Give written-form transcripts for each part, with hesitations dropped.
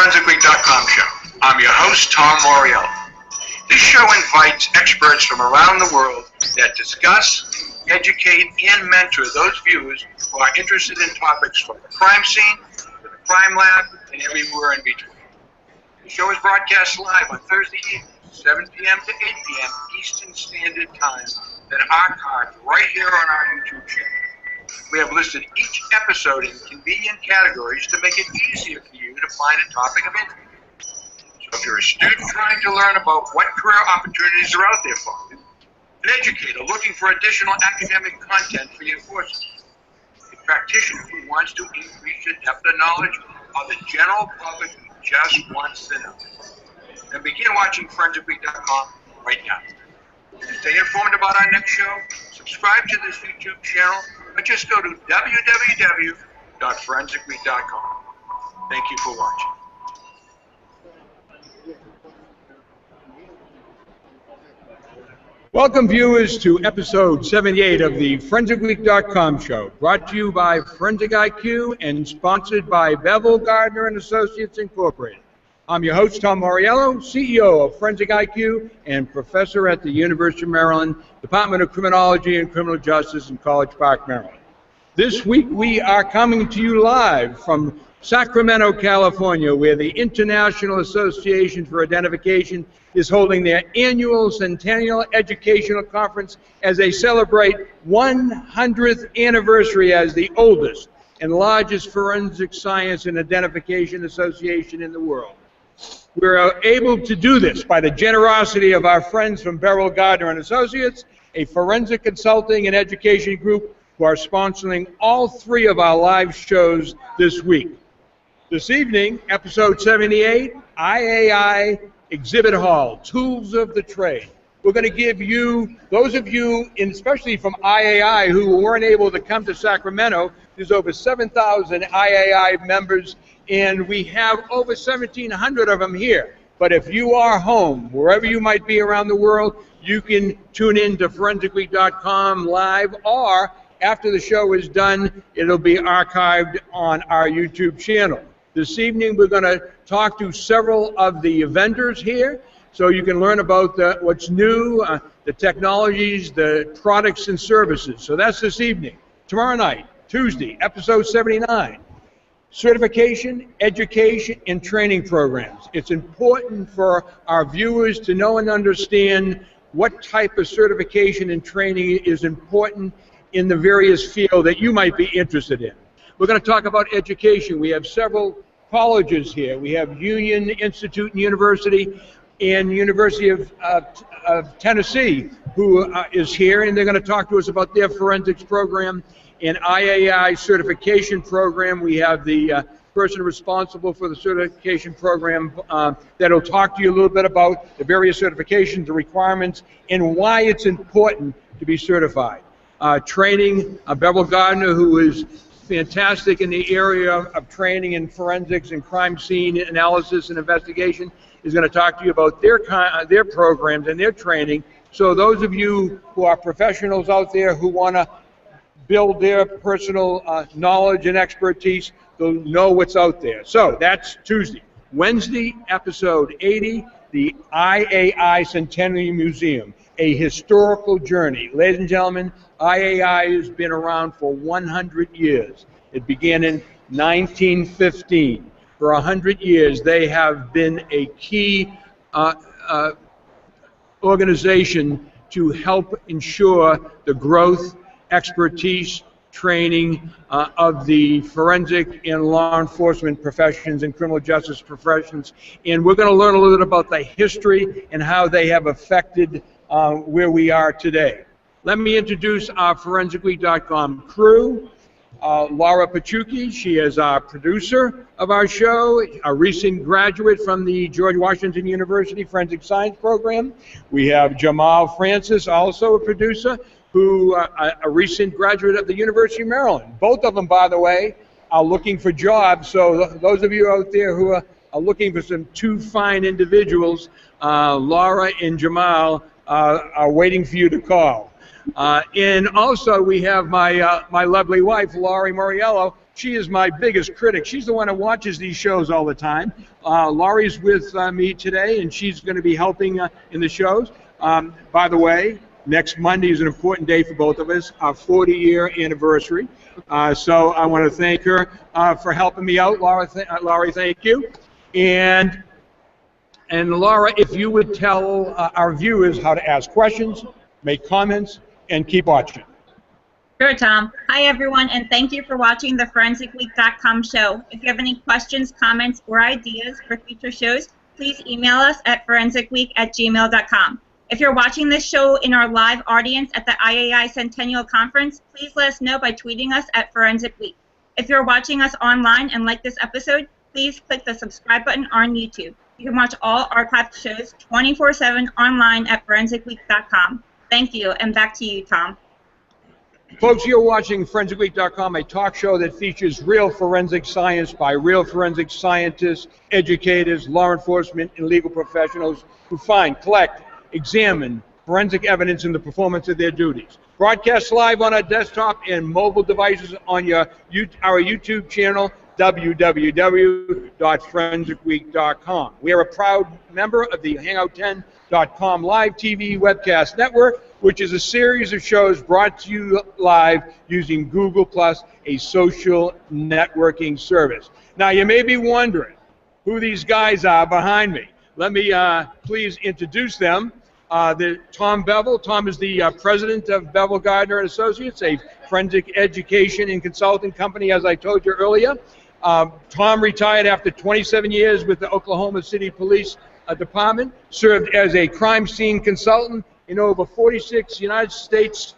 ForensicWeek.com show. I'm your host, Tom Moriello. This show invites experts from around the world that discuss, educate, and mentor those viewers who are interested in topics from the crime scene, to the crime lab, and everywhere in between. The show is broadcast live on Thursday evenings, 7 p.m. to 8 p.m. Eastern Standard Time, then archived right here on our YouTube channel. We have listed each episode in convenient categories to make it easier for you to find a topic of interest. So if you're a student trying to learn about what career opportunities are out there for you, an educator looking for additional academic content for your courses, a practitioner who wants to increase your depth of knowledge, or the general public who just wants to know, then begin watching ForensicWeek.com right now. To stay informed about our next show, subscribe to this YouTube channel, or just go to www.forensicweek.com. Thank you for watching. Welcome, viewers, to episode 78 of the ForensicWeek.com show, brought to you by Forensic IQ and sponsored by Bevel, Gardner Associates, Incorporated. I'm your host, Tom Moriello, CEO of Forensic IQ and professor at the University of Maryland, Department of Criminology and Criminal Justice in College Park, Maryland. This week we are coming to you live from Sacramento, California, where the International Association for Identification is holding their annual Centennial Educational Conference as they celebrate 100th anniversary as the oldest and largest forensic science and identification association in the world. We're able to do this by the generosity of our friends from Bevel, Gardner Associates, a forensic consulting and education group who are sponsoring all three of our live shows this week. This evening, episode 78, IAI Exhibit Hall, Tools of the Trade. We're going to give you, those of you, especially from IAI, who weren't able to come to Sacramento, there's over 7,000 IAI members, and we have over 1,700 of them here. But if you are home, wherever you might be around the world, you can tune in to ForensicWeek.com live, or after the show is done, it'll be archived on our YouTube channel. This evening, we're going to talk to several of the vendors here, so you can learn about what's new, the technologies, the products and services. So that's this evening. Tomorrow night, Tuesday, episode 79, certification, education, and training programs. It's important for our viewers to know and understand what type of certification and training is important in the various fields that you might be interested in. We're going to talk about education. We have several colleges here. We have Union Institute and University and University of Tennessee, who is here, and they're going to talk to us about their forensics program and IAI certification program. We have the person responsible for the certification program that'll talk to you a little bit about the various certifications, the requirements, and why it's important to be certified. Training, Bevel Gardner, who is fantastic in the area of training in forensics and crime scene analysis and investigation, is going to talk to you about their programs and their training. So those of you who are professionals out there who want to build their personal knowledge and expertise, they'll know what's out there. So that's Tuesday. Wednesday, episode 80, the IAI Centennial Museum, a historical journey. Ladies and gentlemen, IAI has been around for 100 years. It began in 1915. For 100 years, they have been a key organization to help ensure the growth, expertise, training of the forensic and law enforcement professions and criminal justice professions. And we're going to learn a little bit about the history and how they have affected where we are today. Let me introduce our ForensicWeek.com crew. Laura Pachuki, she is our producer of our show, a recent graduate from the George Washington University Forensic Science Program. We have Jamal Francis, also a producer, who a recent graduate of the University of Maryland. Both of them, by the way, are looking for jobs, so those of you out there who are looking for some two fine individuals, Laura and Jamal are waiting for you to call. And also we have my lovely wife, Laurie Moriello. She is my biggest critic. She's the one who watches these shows all the time. Laurie's with me today, and she's going to be helping in the shows. By the way, next Monday is an important day for both of us, our 40-year anniversary. So I want to thank her for helping me out. Laurie, thank you. And Laura, if you would tell our viewers how to ask questions, make comments, and keep watching. Sure, Tom. Hi, everyone, and thank you for watching the ForensicWeek.com show. If you have any questions, comments, or ideas for future shows, please email us at forensicweek@gmail.com. If you're watching this show in our live audience at the IAI Centennial Conference, please let us know by tweeting us at Forensic Week. If you're watching us online and like this episode, please click the subscribe button on YouTube. You can watch all archived shows 24/7 online at forensicweek.com. Thank you, and back to you, Tom. Folks, you're watching ForensicWeek.com, a talk show that features real forensic science by real forensic scientists, educators, law enforcement, and legal professionals who find, collect, examine forensic evidence in the performance of their duties. Broadcast live on our desktop and mobile devices on our YouTube channel, www.forensicweek.com. We are a proud member of the Hangout10.com live TV webcast network, which is a series of shows brought to you live using Google+, a social networking service. Now, you may be wondering who these guys are behind me. Let me please introduce them. Tom Bevel. Tom is the president of Bevel, Gardner Associates, a forensic education and consulting company, as I told you earlier. Tom retired after 27 years with the Oklahoma City Police Department, served as a crime scene consultant in over 46 United States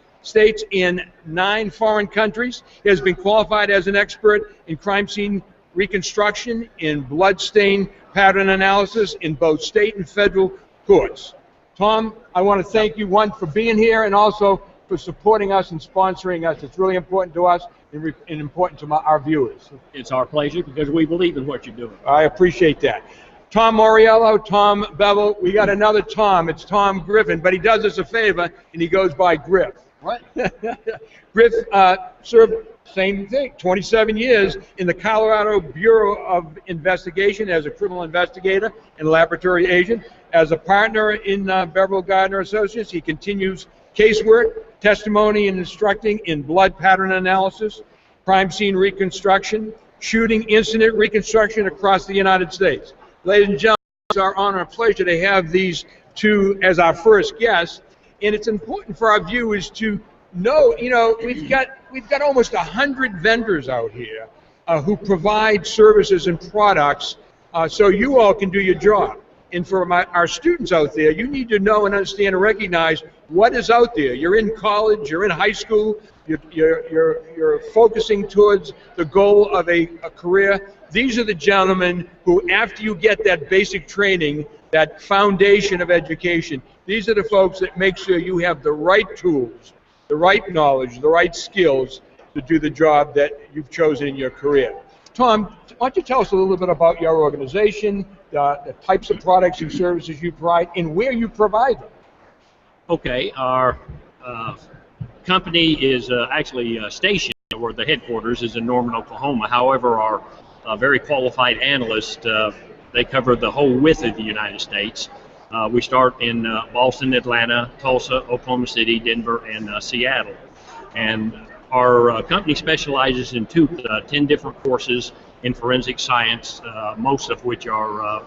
in 9 foreign countries. He has been qualified as an expert in crime scene reconstruction and bloodstain pattern analysis in both state and federal courts. Tom, I want to thank you, one, for being here and also for supporting us and sponsoring us. It's really important to us and important to our viewers. It's our pleasure because we believe in what you're doing. I appreciate that. Tom Moriello, Tom Bevel, we got another Tom. It's Tom Griffin, but he does us a favor and he goes by Grif. What? Grif served, same thing, 27 years in the Colorado Bureau of Investigation as a criminal investigator and laboratory agent. As a partner in Bevel Gardner Associates, he continues casework, testimony, and instructing in blood pattern analysis, crime scene reconstruction, shooting incident reconstruction across the United States. Ladies and gentlemen, it's our honor and pleasure to have these two as our first guests, and it's important for our viewers to know, we've got almost 100 vendors out here who provide services and products so you all can do your job. And for our students out there, you need to know and understand and recognize what is out there. You're in college, you're in high school, you're focusing towards the goal of a career. These are the gentlemen who, after you get that basic training, that foundation of education, these are the folks that make sure you have the right tools, the right knowledge, the right skills to do the job that you've chosen in your career. Tom, why don't you tell us a little bit about your organization, the types of products and services you provide, and where you provide them? Okay, our company is actually stationed, or the headquarters is in Norman, Oklahoma. However, our very qualified analysts, they cover the whole width of the United States. We start in Boston, Atlanta, Tulsa, Oklahoma City, Denver, and Seattle. And our company specializes in 10 different courses in forensic science, most of which are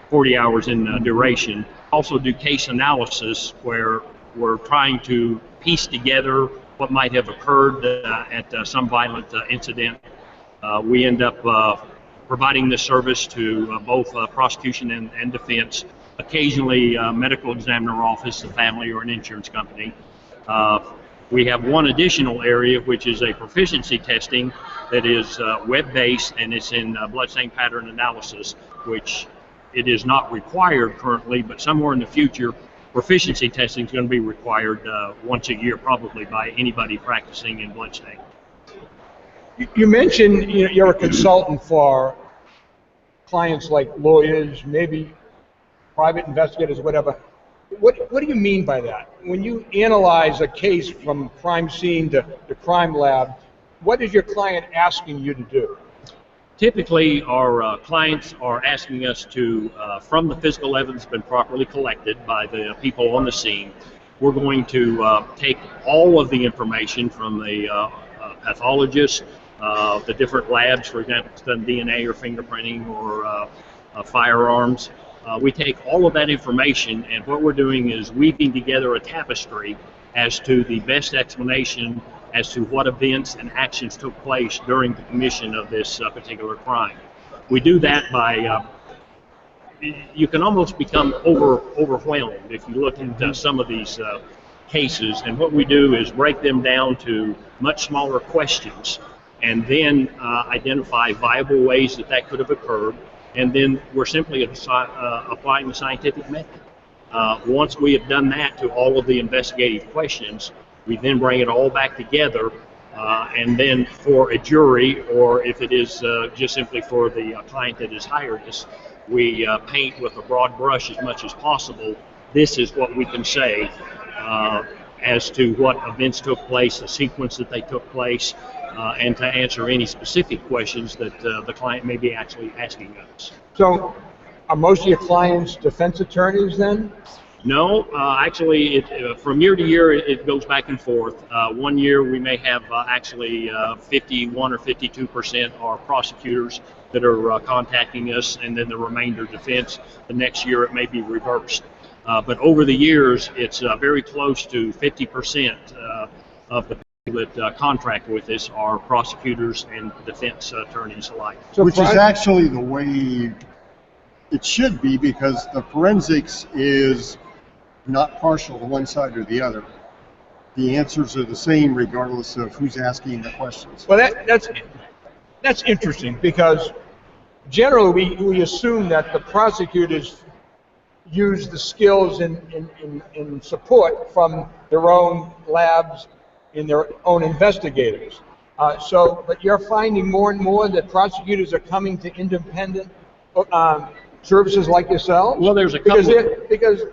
40 hours in duration. Also do case analysis, where we're trying to piece together what might have occurred at some violent incident. We end up providing this service to both prosecution and defense, occasionally medical examiner office, a family, or an insurance company. We have one additional area, which is a proficiency testing that is web-based, and it's in bloodstain pattern analysis, which it is not required currently, but somewhere in the future, proficiency testing is going to be required once a year, probably by anybody practicing in bloodstain. You mentioned you're a consultant for clients like lawyers, maybe private investigators, whatever. What do you mean by that? When you analyze a case from crime scene to crime lab, what is your client asking you to do? Typically, our clients are asking us to, from the physical evidence been properly collected by the people on the scene, we're going to take all of the information from the pathologist, the different labs, for example, done DNA or fingerprinting or firearms. We take all of that information, and what we're doing is weaving together a tapestry as to the best explanation as to what events and actions took place during the commission of this particular crime. We do that by, you can almost become overwhelmed if you look at some of these cases, and what we do is break them down to much smaller questions and then identify viable ways that could have occurred, and then we're simply applying the scientific method. Once we have done that to all of the investigative questions, we then bring it all back together, and then for a jury, or if it is just simply for the client that has hired us, we paint with a broad brush as much as possible. This is what we can say as to what events took place, the sequence that they took place, and to answer any specific questions that the client may be actually asking us. So, are most of your clients defense attorneys then? No, actually, from year to year, it goes back and forth. One year we may have actually 51 or 52% are prosecutors that are contacting us, and then the remainder defense. The next year it may be reversed. But over the years, it's very close to 50% of the people that contract with us are prosecutors and defense attorneys alike. So which is actually the way it should be, because the forensics is not partial to one side or the other. The answers are the same regardless of who's asking the questions. Well, that's interesting, because generally we assume that the prosecutors use the skills in support from their own labs and their own investigators. But you're finding more and more that prosecutors are coming to independent services like yourselves? Well, there's a couple because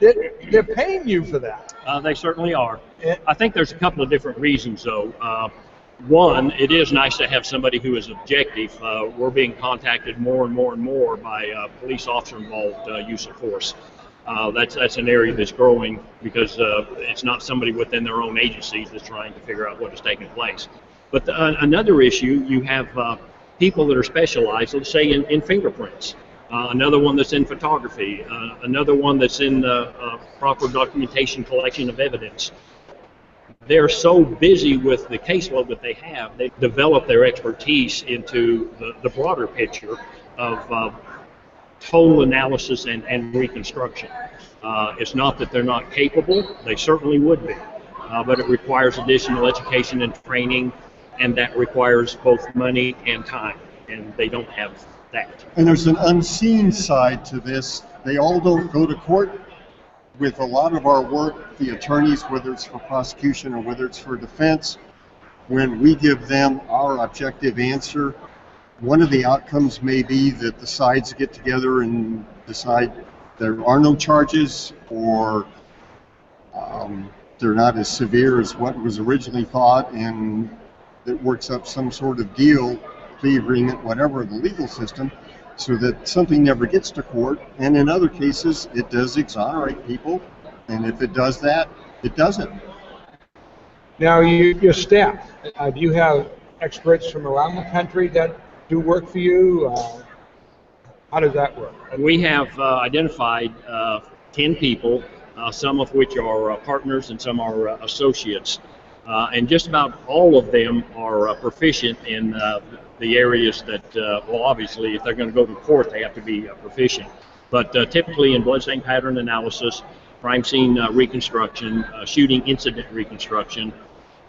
they're paying you for that. They certainly are. I think there's a couple of different reasons, though. One, it is nice to have somebody who is objective. We're being contacted more and more and more by police officer-involved use of force. That's an area that's growing because it's not somebody within their own agencies that's trying to figure out what is taking place. But another issue, you have people that are specialized, let's say in fingerprints. Another one that's in photography, another one that's in proper documentation collection of evidence. They're so busy with the caseload that they have, they develop their expertise into the broader picture of total analysis and reconstruction. It's not that they're not capable, they certainly would be, but it requires additional education and training, and that requires both money and time, and they don't have that. And there's an unseen side to this. They all don't go to court. With a lot of our work, the attorneys, whether it's for prosecution or whether it's for defense, when we give them our objective answer, one of the outcomes may be that the sides get together and decide there are no charges, or they're not as severe as what was originally thought, and it works up some sort of deal, plea agreement, whatever, the legal system, so that something never gets to court. And in other cases, it does exonerate people, and if it does that, it doesn't. Now, your staff, do you have experts from around the country that do work for you? How does that work? We have identified 10 people, some of which are partners and some are associates. And just about all of them are proficient in the areas that, well, obviously, if they're going to go to court, they have to be proficient. But typically in bloodstain pattern analysis, crime scene reconstruction, shooting incident reconstruction,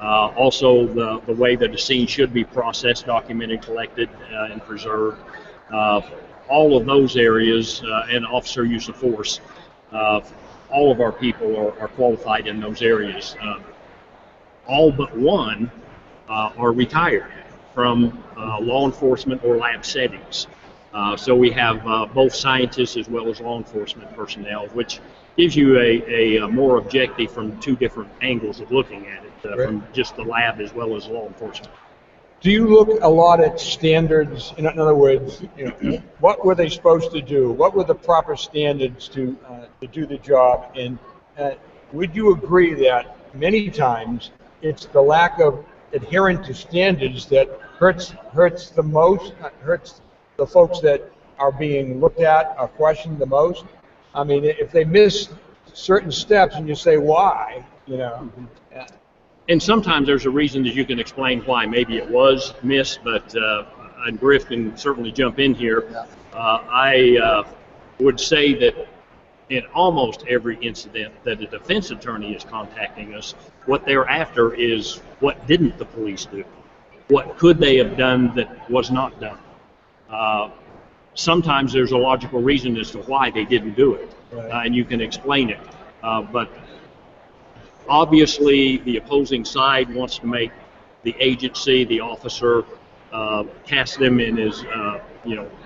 also the way that a scene should be processed, documented, collected, and preserved. All of those areas, and officer use of force, all of our people are qualified in those areas. All but one are retired from law enforcement or lab settings. So we have both scientists as well as law enforcement personnel, which gives you a more objective from two different angles of looking at it, Right. from just the lab as well as law enforcement. Do you look a lot at standards? In other words, what were they supposed to do? What were the proper standards to do the job? And would you agree that many times it's the lack of adherence to standards that hurts the most, hurts the folks that are being looked at or questioned the most? I mean, if they miss certain steps and you say why, And sometimes there's a reason that you can explain why maybe it was missed, but and Grif can certainly jump in here. I would say that in almost every incident that a defense attorney is contacting us, what they're after is what didn't the police do? What could they have done that was not done? Sometimes there's a logical reason as to why they didn't do it, and you can explain it. But obviously, the opposing side wants to make the agency, the officer, cast them in as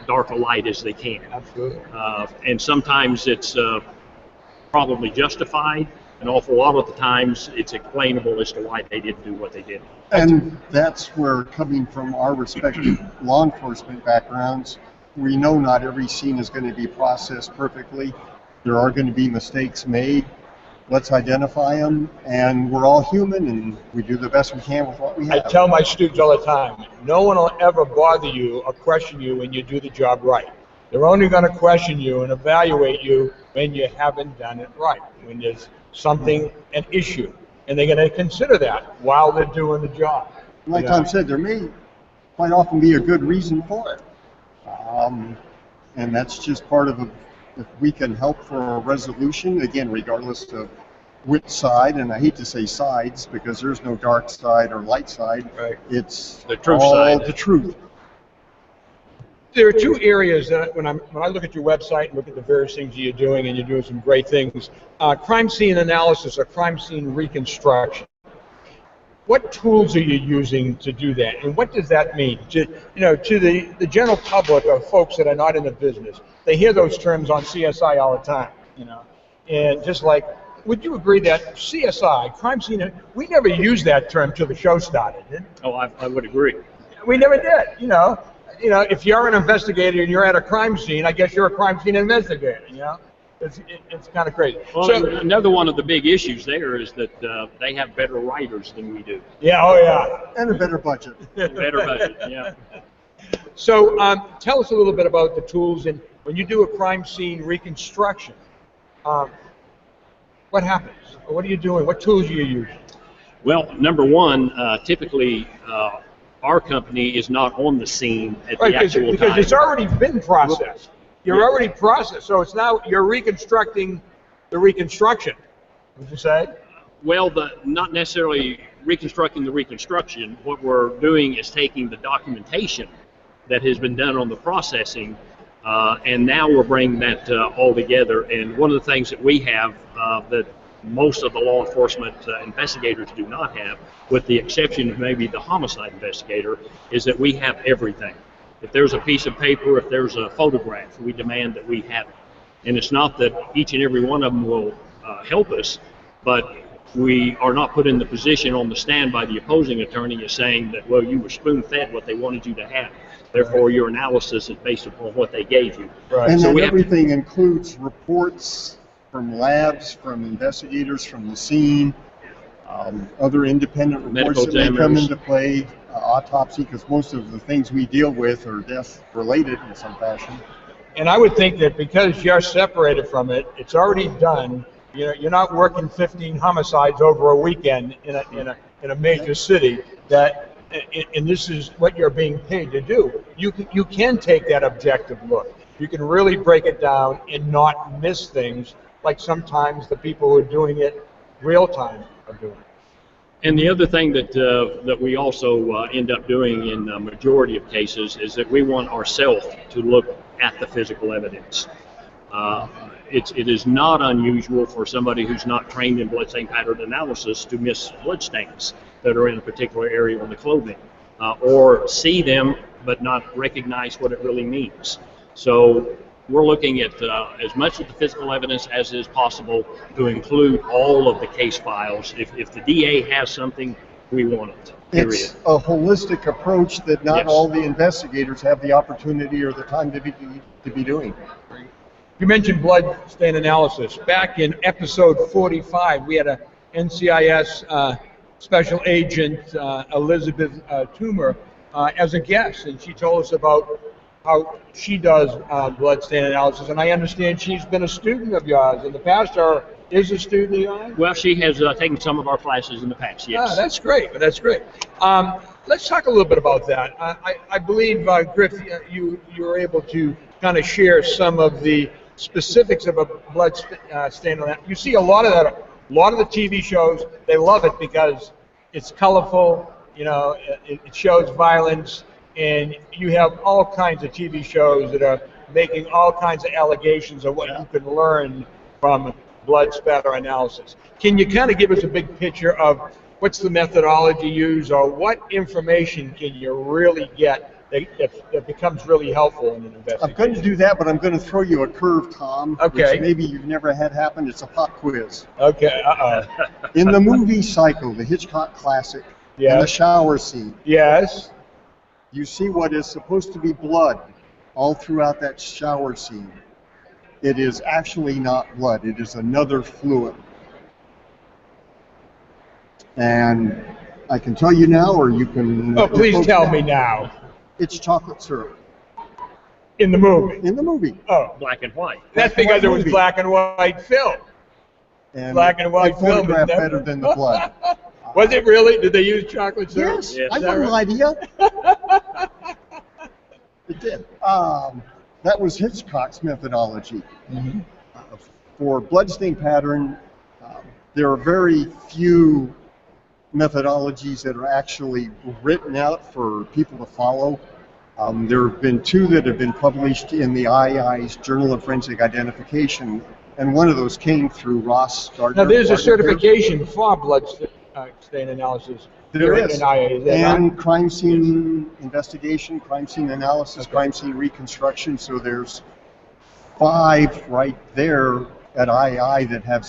dark a light as they can. Absolutely. And sometimes it's probably justified. An awful lot of the times, it's explainable as to why they didn't do what they did. And that's where, coming from our respective law enforcement backgrounds, we know not every scene is going to be processed perfectly. There are going to be mistakes made. Let's identify them, and we're all human, and we do the best we can with what we have. I tell my students all the time, no one will ever bother you or question you when you do the job right. They're only going to question you and evaluate you when you haven't done it right, when there's something, an issue. And they're going to consider that while they're doing the job. Like Tom said, there may quite often be a good reason for it. And that's just part of if we can help for a resolution, again, regardless of which side, and I hate to say sides because there's no dark side or light side. Right. It's The truth all side. the truth. There are two areas that when I look at your website and look at the various things you're doing, and you're doing some great things, crime scene analysis or crime scene reconstruction. What tools are you using to do that, and what does that mean to the general public or folks that are not in the business? They hear those terms on CSI all the time, and just like, would you agree that CSI, crime scene, we never used that term till the show started, did we? Oh, I would agree. We never did, if you're an investigator and you're at a crime scene, I guess you're a crime scene investigator, It's kind of crazy. Well, So, another one of the big issues there is that they have better writers than we do. yeah, oh yeah. And a better budget. Better budget, yeah. So tell us a little bit about the tools, and when you do a crime scene reconstruction, what happens? What are you doing? What tools are you using? Well, number one, typically our company is not on the scene at the actual because time. it's already been processed. You're already processed, so it's now you're reconstructing the reconstruction. Would you say? Well, not necessarily reconstructing the reconstruction. What we're doing is taking the documentation that has been done on the processing, and now we're bringing that all together. And one of the things that we have that most of the law enforcement investigators do not have, with the exception of maybe the homicide investigator, is that we have everything. If there's a piece of paper, if there's a photograph, we demand that we have it. And it's not that each and every one of them will help us, but we are not put in the position on the stand by the opposing attorney as saying that, well, you were spoon-fed what they wanted you to have. Therefore, your analysis is based upon what they gave you. Right. And So then we have- everything includes reports from labs, from investigators, from the scene, other independent reports Medical that may come examiners. into play, autopsy, because most of the things we deal with are death-related in some fashion. And I would think that because you're separated from it, it's already done. You're not working 15 homicides over a weekend in a major city. And this is what you're being paid to do. You can take that objective look. You can really break it down and not miss things like sometimes the people who are doing it real time are doing. And the other thing that we also end up doing in the majority of cases is that we want ourselves to look at the physical evidence. It is not unusual for somebody who's not trained in bloodstain pattern analysis to miss bloodstains that are in a particular area on the clothing, or see them but not recognize what it really means. So we're looking at as much of the physical evidence as is possible to include all of the case files. If the DA has something, we want it. Period. It's a holistic approach that not Yes. all the investigators have the opportunity or the time to be doing. You mentioned blood stain analysis. Back in episode 45, we had a NCIS special agent, Elizabeth Toomer, as a guest, and she told us about how she does blood stain analysis. And I understand she's been a student of yours in the past, or is a student of yours? Well, she has taken some of our classes in the past, yes. That's great. That's great. Let's talk a little bit about that. I believe, Griff, you were able to kind of share some of the specifics of a blood stain analysis. You see a lot of that. A lot of the TV shows, they love it because it's colorful. You know, it shows violence, and you have all kinds of TV shows that are making all kinds of allegations of what you can learn from blood spatter analysis. Can you kind of give us a big picture of what's the methodology used, or what information can you really get that becomes really helpful in an investigation? I'm going to do that, but I'm going to throw you a curve, Tom, Okay. which maybe you've never had happen. It's a pop quiz. Okay, In the movie Psycho, the Hitchcock classic, in the Yes. shower scene, Yes. you see what is supposed to be blood all throughout that shower scene. It is actually not blood. It is another fluid. And I can tell you now, or you can... Oh, please tell me now. It's chocolate syrup. In the movie. In the movie. Oh, Black and white. that's Black and because it white was movie. black and white film. And Black and white I film is photographed never- better than the blood. Was it really? Did they use chocolate syrup? Yes, Yes. I Is that wouldn't right? lie to you. It did. That was Hitchcock's methodology. Mhm. For bloodstain pattern, there are very few methodologies that are actually written out for people to follow. There have been two that have been published in the IAI's Journal of Forensic Identification, and one of those came through Ross Gardner. Now, there's a Gardner- certification for blood stain analysis. There here is. in IA, is that right? And crime scene investigation, crime scene analysis, crime scene reconstruction. So there's 5 right there at IAI that have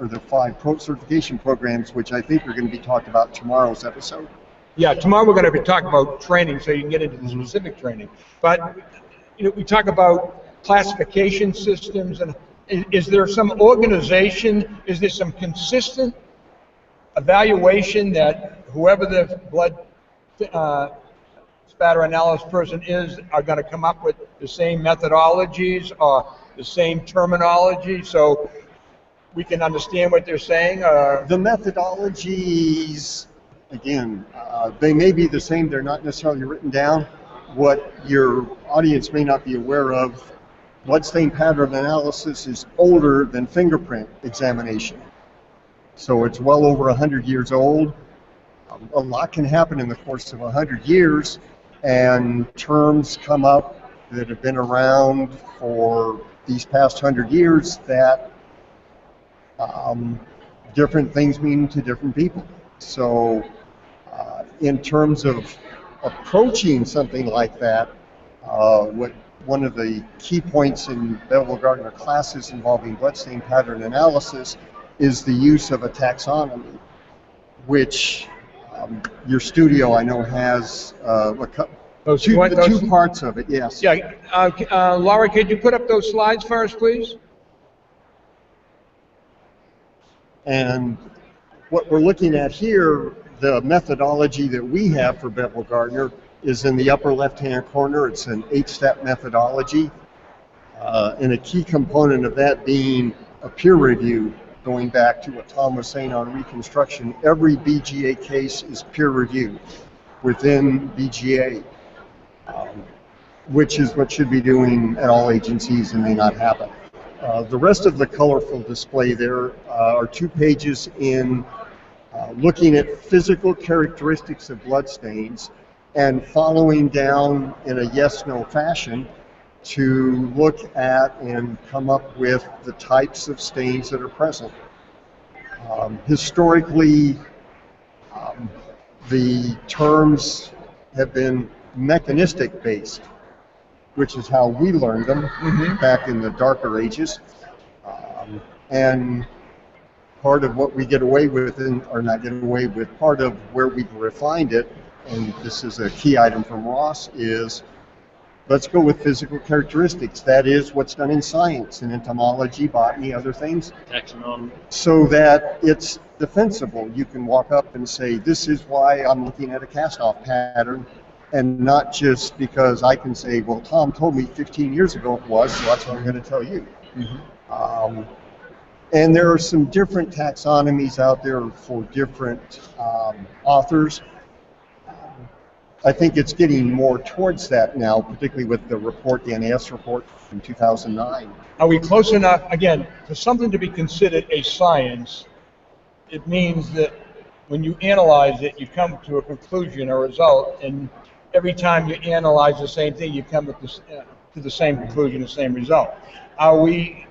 the 5 certification programs, which I think are going to be talked about tomorrow's episode. Yeah, tomorrow we're going to be talking about training, so you can get into the specific training. But we talk about classification systems, and is there some organization? Is there some consistent evaluation that whoever the blood spatter analysis person is are going to come up with the same methodologies or the same terminology, so we can understand what they're saying? The methodologies, again, they may be the same. They're not necessarily written down. What your audience may not be aware of, bloodstain pattern analysis is older than fingerprint examination. So it's well over 100 years old. A lot can happen in the course of 100 years, and terms come up that have been around for these past 100 years that different things mean to different people. So in terms of approaching something like that, one of the key points in Bevel Gardner classes involving bloodstain pattern analysis is the use of a taxonomy, which your studio, I know, has two parts of it, yes. Yeah, Laura, could you put up those slides for us, please? And what we're looking at here, the methodology that we have for Bevel Gardner is in the upper left-hand corner. It's an 8-step methodology, and a key component of that being a peer review. Going back to what Tom was saying on reconstruction, every BGA case is peer reviewed within BGA, which is what should be doing at all agencies and may not happen. The rest of the colorful display there are 2 pages in looking at physical characteristics of bloodstains and following down in a yes-no fashion to look at and come up with the types of stains that are present. Historically, the terms have been mechanistic based. which is how we learned them back in the darker ages. And part of what we get away with, or not get away with, part of where we've refined it, and this is a key item from Ross, is let's go with physical characteristics. That is what's done in science, in entomology, botany, other things. Taxonomy. So that it's defensible. You can walk up and say, this is why I'm looking at a cast-off pattern, and not just because I can say, well, Tom told me 15 years ago it was, so that's what I'm going to tell you. And there are some different taxonomies out there for different authors. I think it's getting more towards that now, particularly with the report, the NAS report from 2009. Are we close enough, again, for something to be considered a science? It means that when you analyze it, you come to a conclusion, a result, and every time you analyze the same thing, you come to the same conclusion, the same result. Are we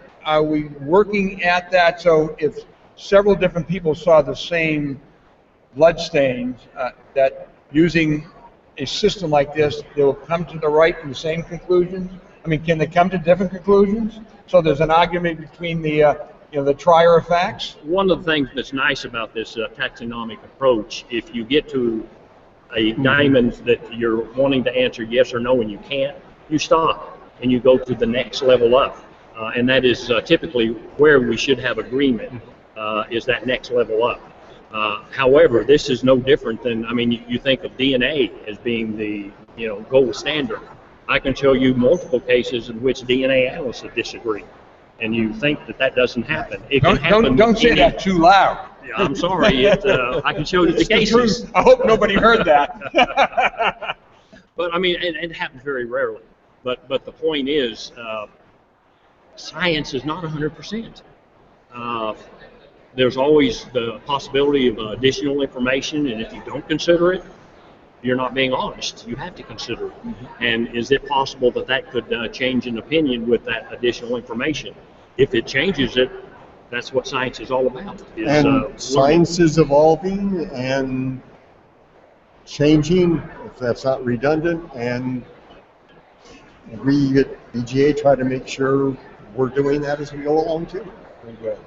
working at that? So if several different people saw the same blood stains, that using a system like this, they will come to the right and the same conclusions? I mean, can they come to different conclusions? So there's an argument between the trier of facts? One of the things that's nice about this taxonomic approach, if you get to a diamond that you're wanting to answer yes or no and you can't, you stop and you go to the next level up. And that is typically where we should have agreement, is that next level up. However, this is no different than, I mean, you think of DNA as being the gold standard. I can show you multiple cases in which DNA analysts disagree, and you think that doesn't happen. It can happen. Don't say that too loud. Yeah, I'm sorry. I can show you the cases. I hope nobody heard that. But I mean, it happens very rarely. But the point is, science is not 100%. There's always the possibility of additional information, and if you don't consider it, you're not being honest. You have to consider it. And is it possible that could change an opinion with that additional information? If it changes it, that's what science is all about. Science is evolving and changing, if that's not redundant, and we at BGA try to make sure we're doing that as we go along too. Very good.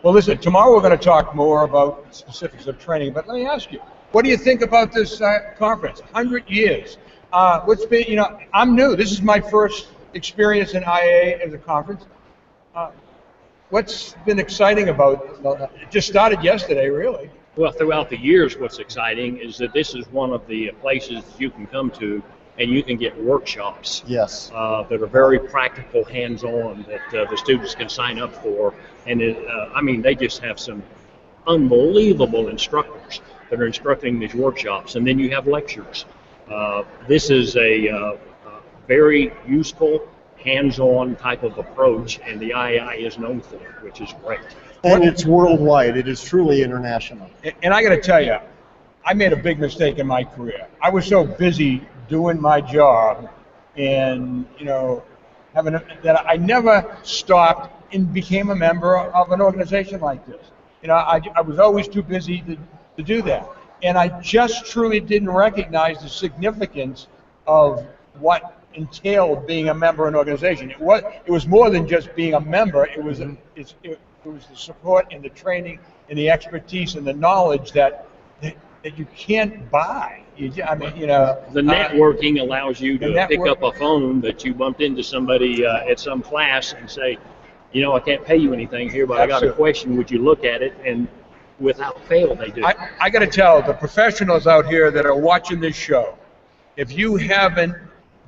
Well, listen, tomorrow we're going to talk more about specifics of training, but let me ask you, what do you think about this conference? 100 years. What's been, I'm new. This is my first experience in IAA as a conference. What's been exciting about it? It just started yesterday, really. Well, throughout the years, what's exciting is that this is one of the places you can come to and you can get workshops that are very practical, hands-on, that the students can sign up for. And they just have some unbelievable instructors that are instructing these workshops. And then you have lectures. This is a very useful, hands-on type of approach, and the IAI is known for it, which is great. And it's worldwide. It is truly international. And I got to tell you, I made a big mistake in my career. I was so busy doing my job and, that I never stopped and became a member of an organization like this. I was always too busy to do that. And I just truly didn't recognize the significance of what entailed being a member of an organization. It was more than just being a member. It was it was the support and the training and the expertise and the knowledge that you can't buy. The networking allows you to pick up a phone that you bumped into somebody at some class and say, I can't pay you anything here, but I got a question. Would you look at it? And without fail, they do. I got to tell the professionals out here that are watching this show, if you haven't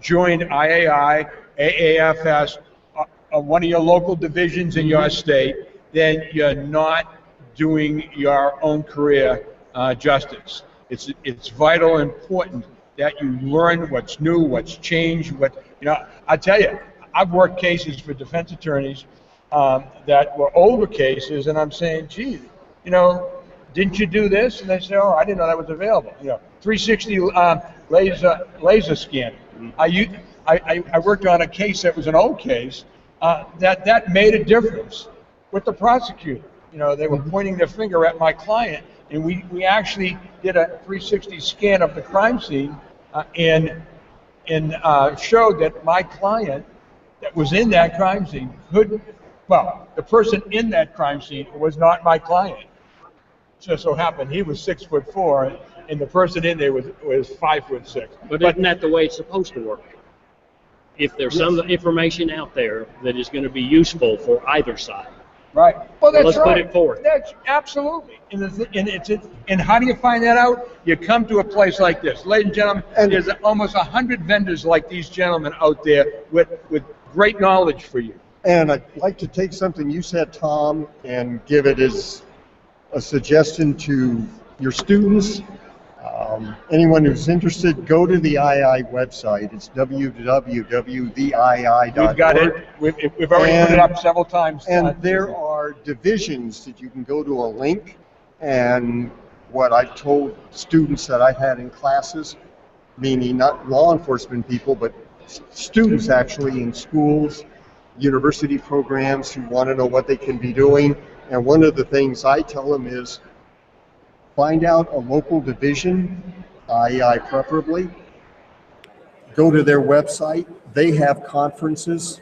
joined IAI, AAFS, one of your local divisions in your state, then you're not doing your own career justice. It's vital and important that you learn what's new, what's changed. I tell you, I've worked cases for defense attorneys that were older cases, and I'm saying, gee, didn't you do this? And they say, oh, I didn't know that was available. 360 laser scanning. I worked on a case that was an old case that made a difference with the prosecutor. They were pointing their finger at my client, and we actually did a 360 scan of the crime scene, and and showed that my client that was in that crime scene the person in that crime scene was not my client. Just so happened he was 6'4", and the person in there was 5'6". But isn't that the way it's supposed to work? If there's some information out there that is going to be useful for either side, right? Well, that's let's right. put it forth. That's absolutely. And how do you find that out? You come to a place like this, ladies and gentlemen. And there's almost 100 vendors like these gentlemen out there with great knowledge for you. And I'd like to take something you said, Tom, and give it as a suggestion to your students. Anyone who's interested, go to the IAI website. It's www.theiii.org. We've got it. We've already put it up several times. And there are divisions that you can go to a link. And what I've told students that I've had in classes, meaning not law enforcement people, but students actually in schools, university programs who want to know what they can be doing. And one of the things I tell them is find out a local division, IAI preferably, go to their website, they have conferences,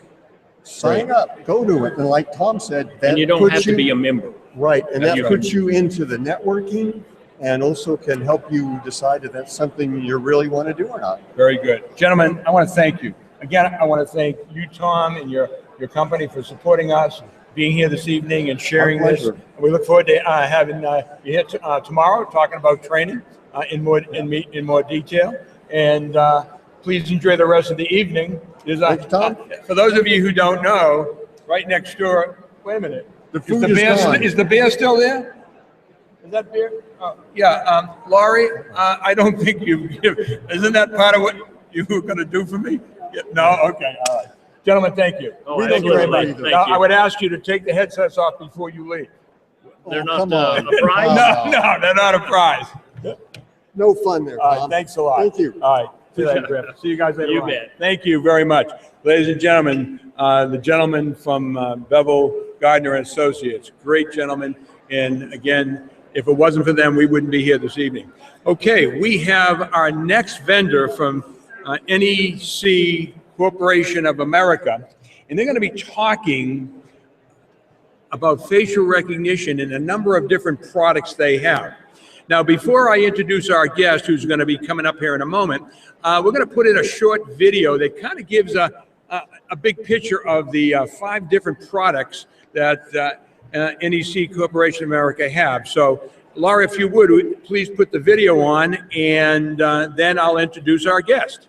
sign up, go to it. And like Tom said, that and you don't have to be a member. Right, and that puts you into the networking and also can help you decide if that's something you really want to do or not. Very good. Gentlemen, I want to thank you. Again, I want to thank you, Tom, and your company for supporting us, being here this evening and sharing this. And we look forward to having you here tomorrow, talking about training in more detail. And please enjoy the rest of the evening. For those of you who don't know, right next door. Wait a minute. Is the beer still there? Is that beer? Oh, yeah. Laurie, I don't think isn't that part of what you were going to do for me? Yeah, no. Okay. All right. Gentlemen, thank you. We thank you very much. Now, I would ask you to take the headsets off before you leave. They're not a prize? No, they're not a prize. No fun there, Tom. All right, thanks a lot. Thank you. All right. See you later, Griff. See you guys later. You on. bet. Thank you very much. Ladies and gentlemen, the gentleman from Bevel, Gardner Associates, great gentleman. And again, if it wasn't for them, we wouldn't be here this evening. Okay, we have our next vendor from NEC Corporation of America, and they're going to be talking about facial recognition and a number of different products they have. Now, before I introduce our guest, who's going to be coming up here in a moment, we're going to put in a short video that kind of gives a big picture of the 5 different products that NEC Corporation of America have. So, Laura, if you would, please put the video on, and then I'll introduce our guest.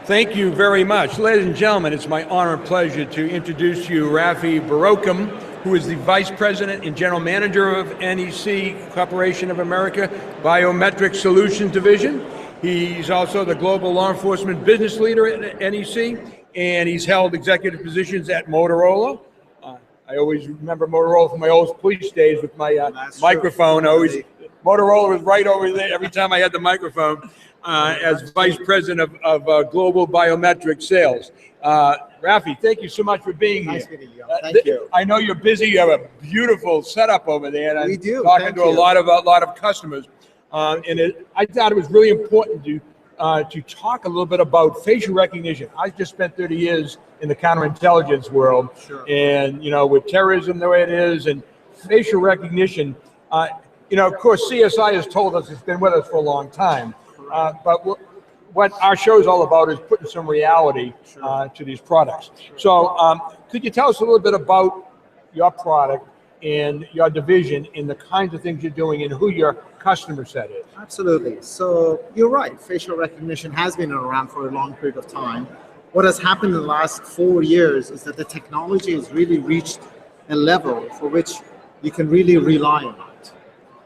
Thank you very much. Ladies and gentlemen, it's my honor and pleasure to introduce you Raffie Beroukhim, who is the Vice President and General Manager of NEC Corporation of America, Biometrics Solutions Division. He's also the Global Law Enforcement Business Leader at NEC, and he's held executive positions at Motorola. I always remember Motorola from my old police days with my microphone. Motorola was right over there every time I had the microphone. As Vice President of Global Biometrics Sales. Raffie, thank you so much for being here. Nice meeting you. Thank you. I know you're busy. You have a beautiful setup over there. And We do. Talking to a lot of customers. I thought it was really important to talk a little bit about facial recognition. I just spent 30 years in the counterintelligence world. Sure. And, with terrorism the way it is and facial recognition, of course, CSI has told us it's been with us for a long time. But what our show is all about is putting some reality to these products. So could you tell us a little bit about your product and your division and the kinds of things you're doing and who your customer set is? Absolutely. So you're right. Facial recognition has been around for a long period of time. What has happened in the last 4 years is that the technology has really reached a level for which you can really rely on it.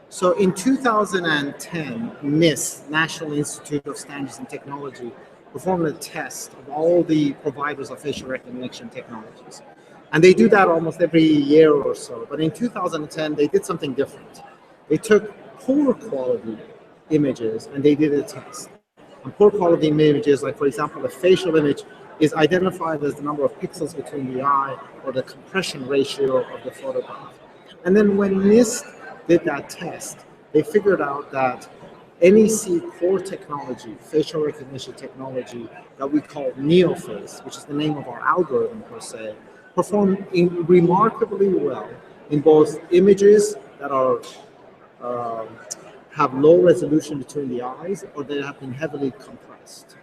So in 2010, NIST, National Institute of Standards and Technology, performed a test of all the providers of facial recognition technologies. And they do that almost every year or so. But in 2010, they did something different. They took poor quality images and they did a test. And poor quality images, like for example, a facial image is identified as the number of pixels between the eye or the compression ratio of the photograph. And then when NIST did that test, they figured out that NEC core technology, facial recognition technology that we call NeoFace, which is the name of our algorithm per se, performed remarkably well in both images that are have low resolution between the eyes or they have been heavily compressed.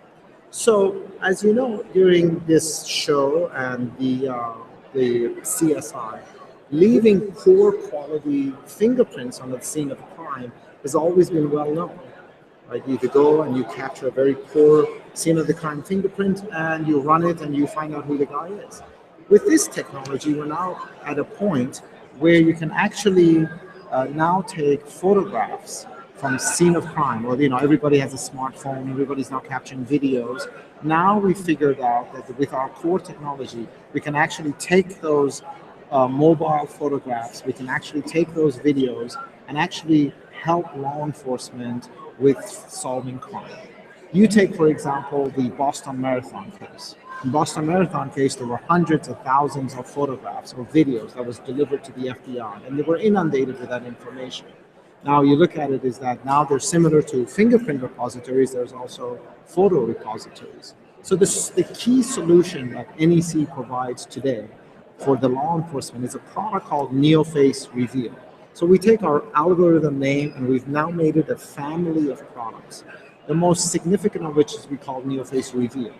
So, as you know, during this show and the CSI, leaving poor quality fingerprints on the scene of crime has always been well known. Right? You could go and you capture a very poor scene of the crime fingerprint and you run it and you find out who the guy is. With this technology, we're now at a point where you can actually now take photographs from scene of crime. Or, everybody has a smartphone, everybody's now capturing videos. Now we figured out that with our core technology, we can actually take those mobile photographs, we can actually take those videos and actually help law enforcement with solving crime. You take, for example, the Boston Marathon case. In Boston Marathon case, there were hundreds of thousands of photographs or videos that was delivered to the FBI, and they were inundated with that information. Now you look at it is that now they're similar to fingerprint repositories, there's also photo repositories. So the key solution that NEC provides today for the law enforcement is a product called NeoFace Reveal. So we take our algorithm name and we've now made it a family of products. The most significant of which is we call NeoFace Reveal.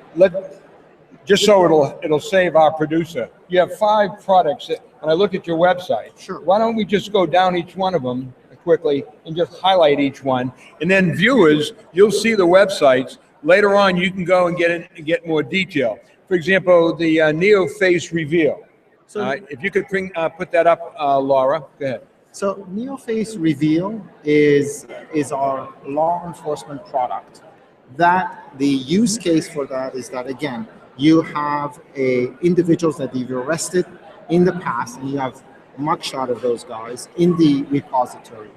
Just so it'll save our producer. You have 5 products that, when I look at your website, Sure. Why don't we just go down each one of them quickly and just highlight each one, and then viewers, you'll see the websites. Later on, you can go and get in and get more detail. For example, the NeoFace Reveal. So if you could put that up, Laura, go ahead. So NeoFace Reveal is our law enforcement product. That the use case for that is that, again, you have individuals that you've arrested in the past and you have mugshot of those guys in the repository.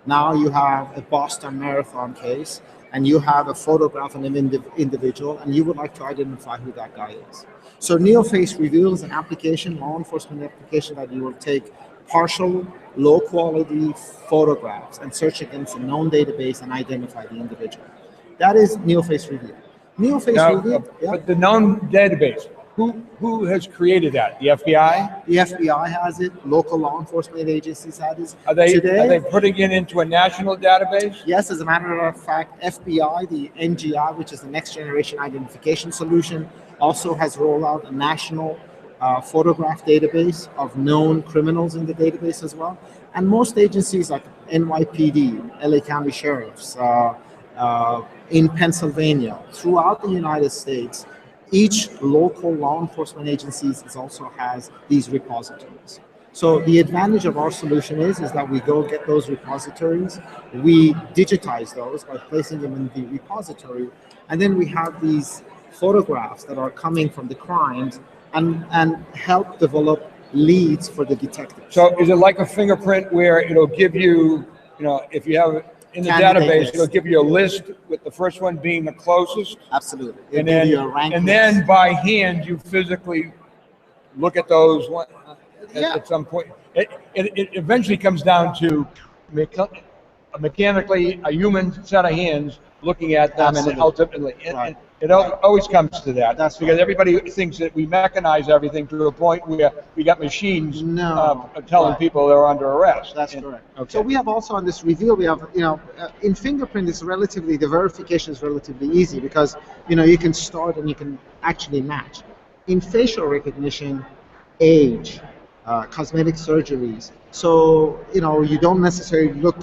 Now you have a Boston Marathon case and you have a photograph of an individual and you would like to identify who that guy is. So NeoFace Reveal is an application, law enforcement application, that you will take partial, low quality photographs and search against a known database and identify the individual. That is NeoFace Reveal. NeoFace Now, reveal. Yeah. but the known database, who has created that? The FBI? The FBI has it. Local law enforcement agencies have it. Are they Today, putting it into a national database? yes, as a matter of fact, FBI, the NGI, which is the Next Generation Identification Solution, also has rolled out a national photograph database of known criminals in the database as well. And most agencies like NYPD, LA County Sheriffs, in Pennsylvania, throughout the United States, each local law enforcement agencies also has these repositories. So the advantage of our solution is that we go get those repositories, we digitize those by placing them in the repository, and then we have these photographs that are coming from the crimes and help develop leads for the detectives. So is it like a fingerprint where it'll give you, if you have in the Candidate database, list. it'll give you a list with the first one being the closest? Absolutely. And It'll then, give you a rank and list. then by hand, you physically look at those at some point. It eventually comes down to mechanically a human set of hands looking at them, and Absolutely. ultimately, Right. it always comes to that. That's because right. everybody thinks that we mechanize everything to a point where we got machines telling Right. people they're under arrest. That's correct. Okay. So we have also on this reveal, we have, in fingerprint, the verification is relatively easy because, you can start and you can actually match. In facial recognition, age, cosmetic surgeries, so, you don't necessarily look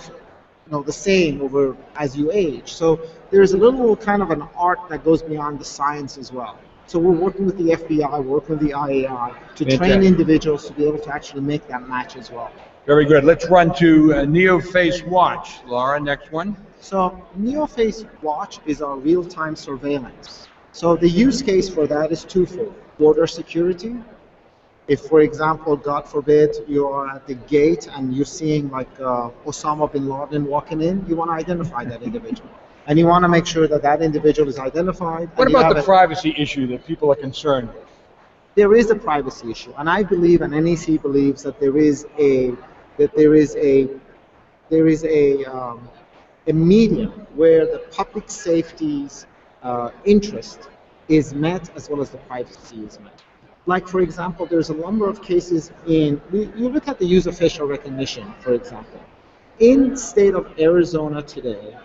the same over as you age. So there's a little kind of an art that goes beyond the science as well. So we're working with the FBI, working with the IAI to train individuals to be able to actually make that match as well. Very good. Let's run to NeoFace Watch. Laura, next one. So NeoFace Watch is our real-time surveillance. So the use case for that is twofold. Border security. If, for example, God forbid, you are at the gate and you're seeing like Osama bin Laden walking in, you want to identify that individual. And you want to make sure that that individual is identified. What about the privacy issue that people are concerned with? There is a privacy issue, and I believe, and NEC believes that there is a medium where the public safety's interest is met as well as the privacy is met. Like, for example, there's a number of cases you look at the use of facial recognition, for example. In the state of Arizona today,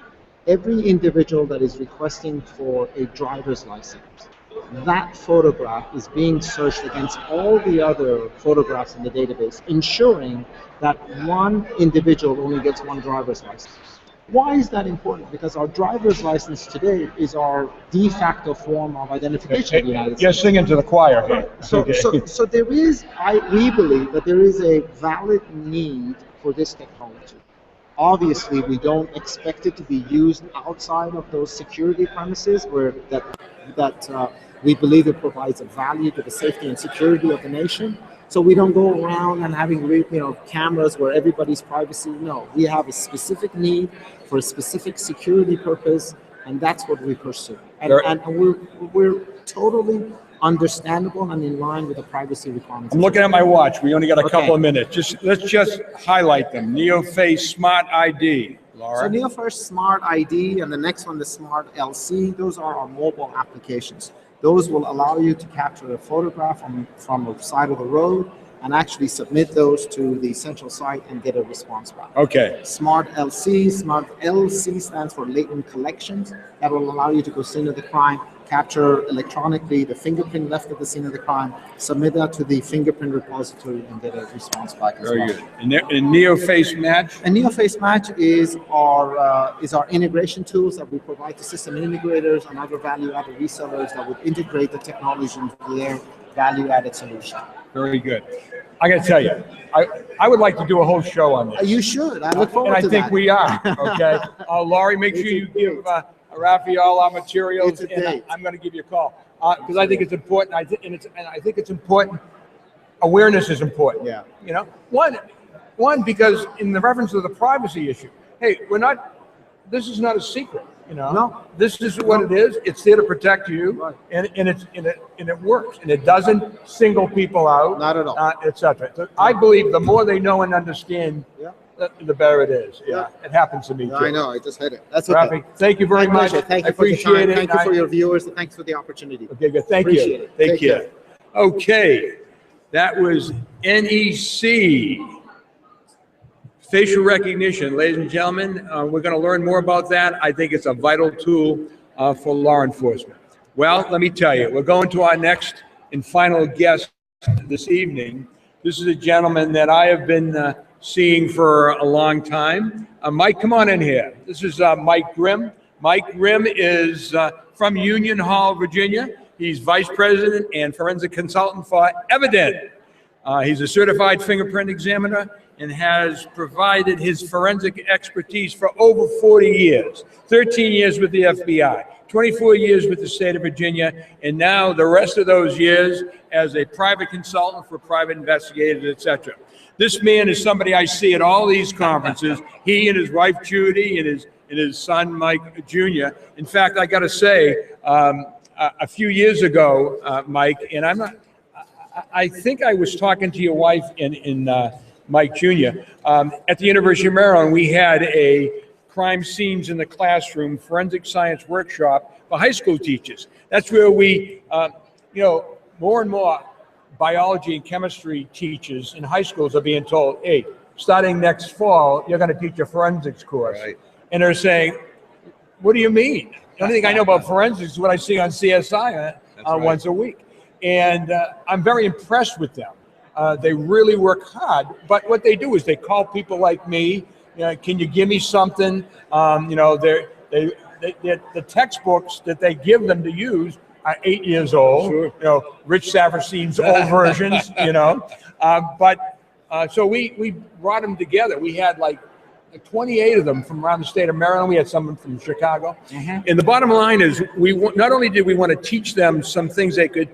every individual that is requesting for a driver's license, that photograph is being searched against all the other photographs in the database, ensuring that one individual only gets one driver's license. Why is that important? Because our driver's license today is our de facto form of identification in the United States. You're singing to the choir here. So there is, we believe that there is a valid need for this technology. Obviously, we don't expect it to be used outside of those security premises where we believe it provides a value to the safety and security of the nation. So we don't go around and having cameras where everybody's privacy. No, we have a specific need for a specific security purpose, and that's what we pursue. And we're totally understandable and in line with the privacy requirements. I'm looking at my watch. We only got a couple of minutes. Let's just highlight them. NeoFace Smart ID. Laura. So NeoFace Smart ID and the next one, the Smart LC, those are our mobile applications. Those will allow you to capture a photograph from the side of the road and actually submit those to the central site and get a response back. Okay. Smart LC stands for latent collections. That will allow you to go scene of the crime, capture electronically the fingerprint left at the scene of the crime, submit that to the fingerprint repository, and get a response back as well. Very good. And NeoFace Match? And NeoFace Match is our integration tools that we provide to system integrators and other value-added resellers that would integrate the technology into their value-added solution. Very good. I got to tell you, I would like to do a whole show on this. You should. I look forward to that. And I think we are. Okay. Laurie, make sure you give Raffie all our materials, and I'm going to give you a call because I think it's important. I think it's important. Awareness is important. Yeah. One because in the reference to the privacy issue. Hey, this is not a secret. No. This is what it is. It's there to protect you, right. and it works, and it doesn't single people out, Not at all. etc. So I believe the more they know and understand the better it is. Yeah, it happens to me too. I know, I just hit it. That's okay. Raffie, thank you very My much. pleasure. Thank I you for your time. appreciate it. Thank you for your viewers, and thanks for the opportunity. Okay, good. Thank Appreciate you. it. Take Take care. care. Okay, that was NEC. Facial recognition, ladies and gentlemen. We're going to learn more about that. I think it's a vital tool for law enforcement. Well, let me tell you, we're going to our next and final guest this evening. This is a gentleman that I have been seeing for a long time. Mike, come on in here. This is Mike Grimm. Mike Grimm is from Union Hall, Virginia. He's vice president and forensic consultant for Evident. He's a certified fingerprint examiner and has provided his forensic expertise for over 40 years, 13 years with the FBI, 24 years with the state of Virginia, and now the rest of those years as a private consultant for private investigators, etc. This man is somebody I see at all these conferences. He and his wife Judy and his son Mike Jr. In fact, I got to say, a few years ago, Mike, and I think I was talking to your wife in Mike Jr. At the University of Maryland, we had a crime scenes in the classroom forensic science workshop for high school teachers. That's where we, more and more biology and chemistry teachers in high schools are being told, hey, starting next fall, you're going to teach a forensics course. Right. And they're saying, what do you mean? The only thing I know about forensics is what I see on CSI once a week. And I'm very impressed with them. They really work hard, but what they do is they call people like me. Can you give me something? The textbooks that they give them to use are 8 years old. Sure. Rich Saperstein's old versions. So we brought them together. We had like 28 of them from around the state of Maryland. We had some from Chicago. Mm-hmm. And the bottom line is, not only did we want to teach them some things they could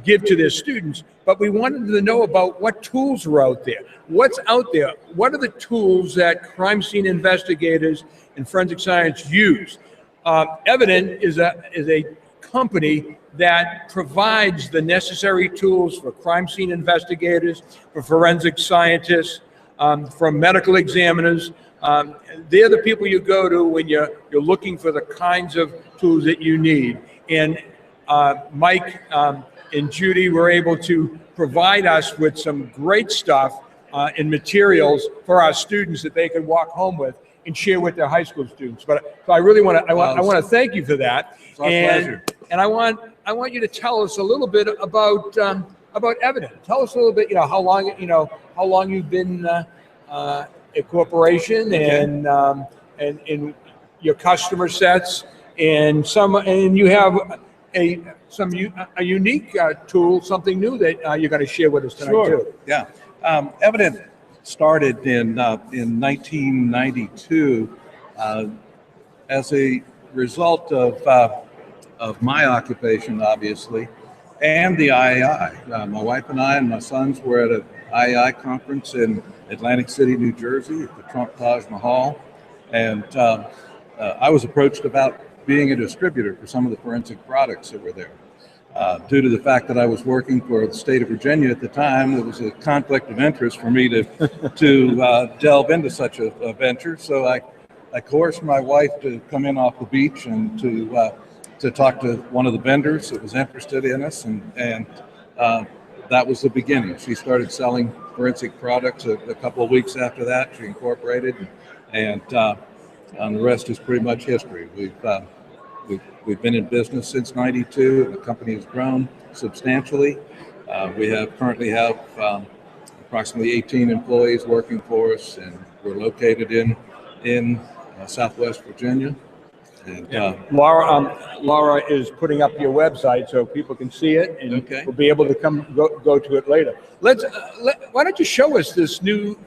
give to their students, but we wanted them to know about what tools are out there. What's out there? What are the tools that crime scene investigators and forensic science use? Evident is a company that provides the necessary tools for crime scene investigators, for forensic scientists, for medical examiners. They're the people you go to when you're looking for the kinds of tools that you need. And Mike and Judy were able to provide us with some great stuff and materials for our students that they could walk home with and share with their high school students. So I really want to thank you for that. It's our pleasure. And I want you to tell us a little bit about Evident. Tell us a little bit, how long you've been a corporation, okay, and your customer sets, and you have a unique tool, something new that you're going to share with us tonight. Sure. Too. Yeah. Evident started in 1992 as a result of my occupation, obviously, and the IAI. My wife and I and my sons were at an IAI conference in Atlantic City, New Jersey, at the Trump Taj Mahal, and I was approached about being a distributor for some of the forensic products that were there. Due to the fact that I was working for the state of Virginia at the time, there was a conflict of interest for me to delve into such a venture. So I coerced my wife to come in off the beach and to talk to one of the vendors that was interested in us, and that was the beginning. She started selling forensic products a couple of weeks after that. She incorporated, and the rest is pretty much history. We've been in business since '92, and the company has grown substantially. We currently have approximately 18 employees working for us, and we're located in Southwest Virginia. And, Laura is putting up your website so people can see it, and okay, we'll be able to go to it later. Why don't you show us this new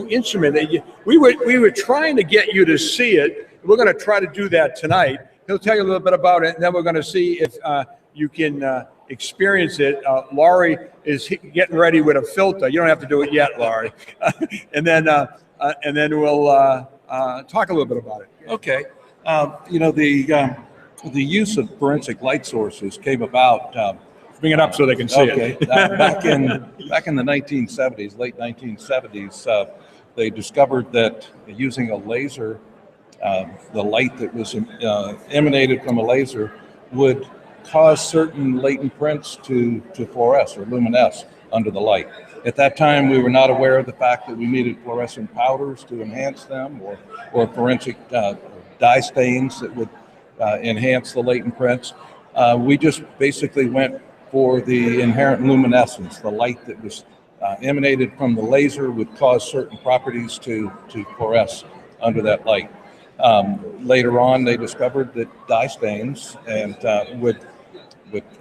instrument that we were trying to get you to see it. We're going to try to do that tonight. He'll tell you a little bit about it, and then we're going to see if you can experience it. Laurie is getting ready with a filter. You don't have to do it yet, Laurie. and then we'll talk a little bit about it. Okay. The use of forensic light sources came about Bring it up so they can see Okay. it. Back in the 1970s, late 1970s, they discovered that using a laser, the light that was emanated from a laser would cause certain latent prints to fluoresce or luminesce under the light. At that time, we were not aware of the fact that we needed fluorescent powders to enhance them, or forensic dye stains that would enhance the latent prints. We just basically went for the inherent luminescence. The light that was emanated from the laser would cause certain properties to fluoresce under that light. Later on, they discovered that dye stains and would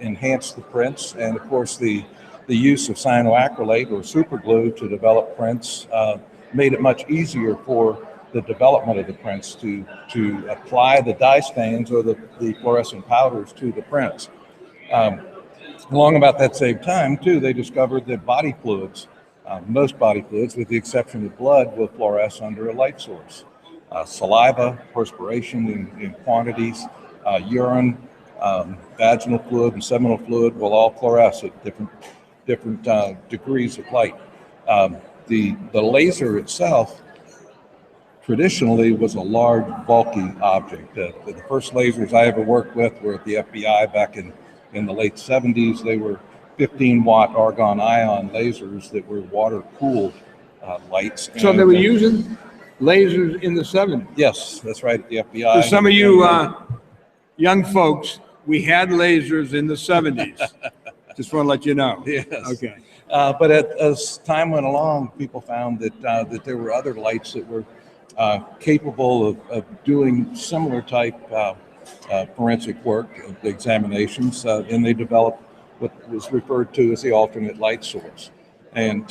enhance the prints, and of course the use of cyanoacrylate or superglue to develop prints made it much easier for the development of the prints to apply the dye stains or the fluorescent powders to the prints. Along about that same time, too, they discovered that body fluids, most body fluids, with the exception of blood, will fluoresce under a light source. Saliva, perspiration in quantities, urine, vaginal fluid, and seminal fluid will all fluoresce at different degrees of light. The laser itself traditionally was a large, bulky object. The first lasers I ever worked with were at the FBI back in the late 70s. They were 15-watt argon ion lasers that were water-cooled lights. So they were using lasers in the 70s. Yes, that's right, at the FBI. For some of you young folks, we had lasers in the 70s. Just want to let you know. Yes. Okay. But as time went along, people found that there were other lights that were capable of doing similar type forensic work, examinations, and they developed what was referred to as the alternate light source. And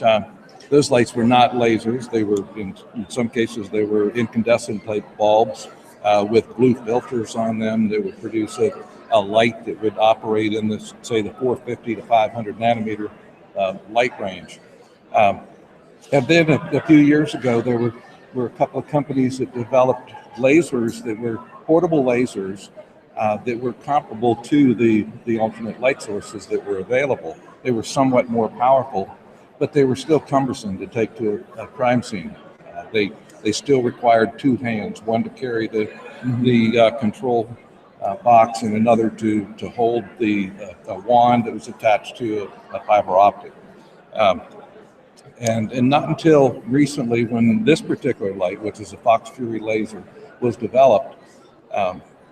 those lights were not lasers. They were, in some cases, they were incandescent type bulbs with blue filters on them. They would produce a light that would operate in this, say, the 450 to 500 nanometer light range. And then a few years ago, there were a couple of companies that developed lasers that were portable lasers that were comparable to the alternate light sources that were available. They were somewhat more powerful, but they were still cumbersome to take to a crime scene. They still required two hands, one to carry the control box and another to hold the wand that was attached to a fiber optic. And not until recently, when this particular light, which is a Fox Fury laser, was developed,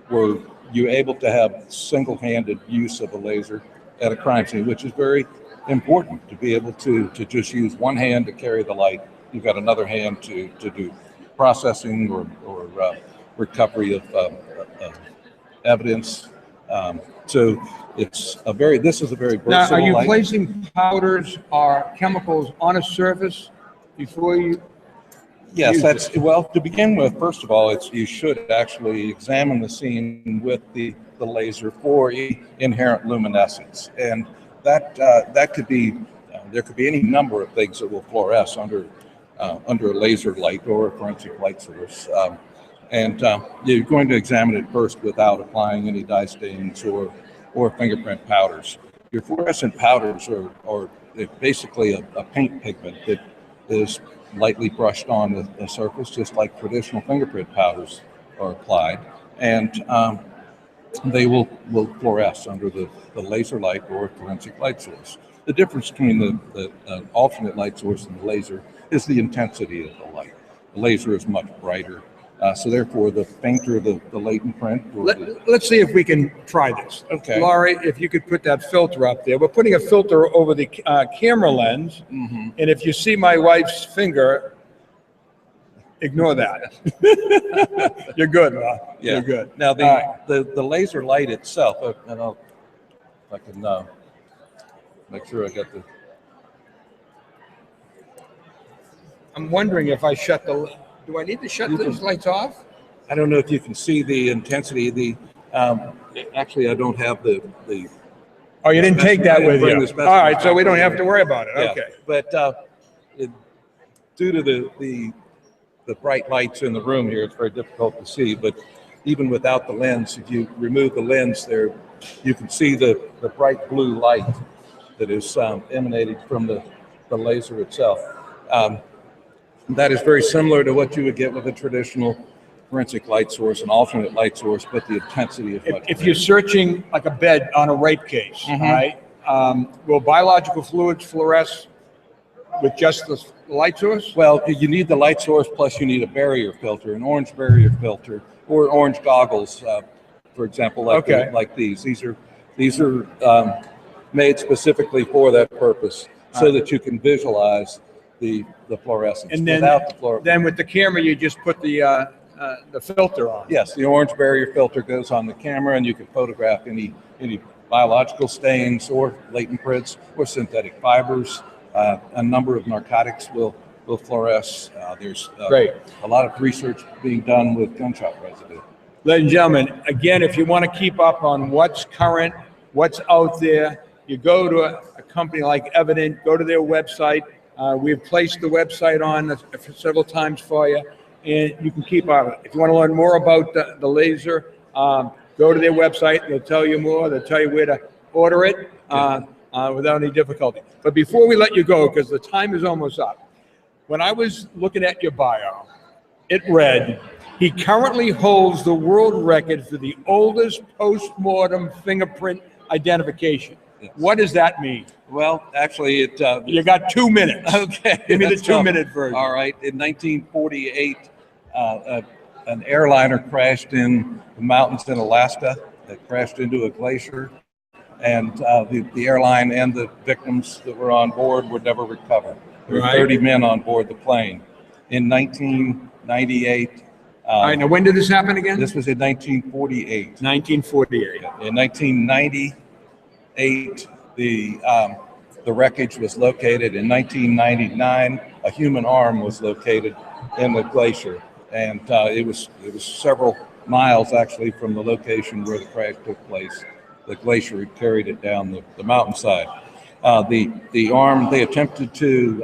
were you able to have single-handed use of a laser at a crime scene, which is very important, to be able to just use one hand to carry the light. You've got another hand to do processing or recovery of evidence. So this is a very versatile Now, are you light. placing powders or chemicals on a surface before you? Yes, well, to begin with, first of all, you should actually examine the scene with the laser for inherent luminescence, and that could be there could be any number of things that will fluoresce under a laser light or a forensic light source. And you're going to examine it first without applying any dye stains or fingerprint powders. Your fluorescent powders are basically a paint pigment that is lightly brushed on the surface, just like traditional fingerprint powders are applied, and they will fluoresce under the laser light or forensic light source. The difference between the alternate light source and the laser is the intensity of the light. The laser is much brighter. So therefore, the fainter the latent print. Let's see if we can try this. Okay. Laurie, if you could put that filter up there. We're putting a filter over the camera lens, Mm-hmm. and if you see my wife's finger, ignore that. You're good, Rob. Yeah. You're good. Now All the laser light itself, and if I can make sure I got the. I'm wondering if I shut do I need to shut these lights off? I don't know if you can see the intensity. Actually, I don't have the. Oh, you didn't take that with Bring you. the All right, so we specimen don't have to worry about it. Yeah. Okay. But due to the bright lights in the room here, it's very difficult to see. But even without the lens. If you remove the lens there, you can see the bright blue light that is emanating from the laser itself. That is very similar to what you would get with a traditional forensic light source, an alternate light source, but the intensity is much If you're searching like a bed on a rape case, right? Will biological fluids fluoresce with just the light source? Well, you need the light source, plus you need a barrier filter, an orange barrier filter, or orange goggles, for example, like these. These are made specifically for that purpose, so that you can visualize the fluorescence. And then, without the fluorescence. Then with the camera, you just put the filter on. Yes, the orange barrier filter goes on the camera, and you can photograph any biological stains or latent prints or synthetic fibers. A number of narcotics will fluoresce. There's Great. A lot of research being done with gunshot residue. Ladies and gentlemen, again, if you want to keep up on what's current, what's out there, you go to a company like Evident, go to their website. We've placed the website on several times for you, and you can keep up. If you want to learn more about the laser, go to their website. They'll tell you more. They'll tell you where to order it without any difficulty. But before we let you go, because the time is almost up, when I was looking at your bio, it read, he currently holds the world record for the oldest post-mortem fingerprint identification. Yes. What does that mean? Well, actually, you got 2 minutes. Okay. Give me the 2-minute version. All right. In 1948, an airliner crashed in the mountains in Alaska. It crashed into a glacier, and the airline and the victims that were on board were never recovered. There were 30 men on board the plane. In 1998. All right. Now, when did this happen again? This was in 1948. 1948. In 1998, the wreckage was located. In 1999, a human arm was located in the glacier, and it was several miles actually from the location where the crash took place. The glacier had carried it down the mountainside. The arm, they attempted to